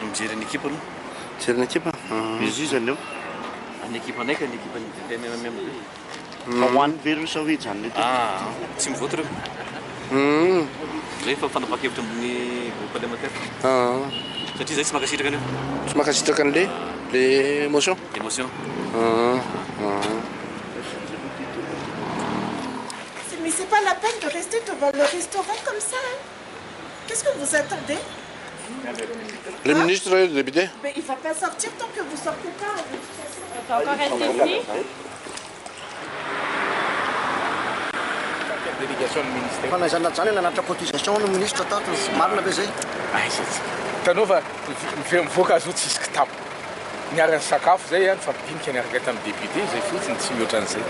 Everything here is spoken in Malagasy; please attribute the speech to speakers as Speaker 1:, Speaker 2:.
Speaker 1: Mijery ny équipe aloha.
Speaker 2: Mijery ny équipe.
Speaker 3: Izy io zany eo.
Speaker 1: Ny équipe anaiky ny équipe ny
Speaker 3: Fa hoan'ny velona sa hoe hijanona eto.
Speaker 1: tsy mivoatra reo. Zay fa fanapakevitra amin'ny groupe parlementaire. Satria zay tsy mankasitraka anio.
Speaker 2: Tsy mankasitraka an'le émotion.
Speaker 1: Émotion.
Speaker 4: Mais c'est pas la peine de rester devant le restaurant comme ça. Hein. Qu'est-ce que vous attendez?
Speaker 2: Le ministre et le député.
Speaker 4: Mais il va pas sortir tant que vous sortez pas.
Speaker 5: On peut encore rester ici.
Speaker 6: Délégation ministérielle.
Speaker 7: Fanazana zany nanatra cotisation no ministre tato marina be zay.
Speaker 6: Hitanao fa mivoaka azo tsisy kitapo. Niarany sakafo zay fa mpidinika niaraka tamin'ny député zay fotsiny tsy mihoatra an'izay.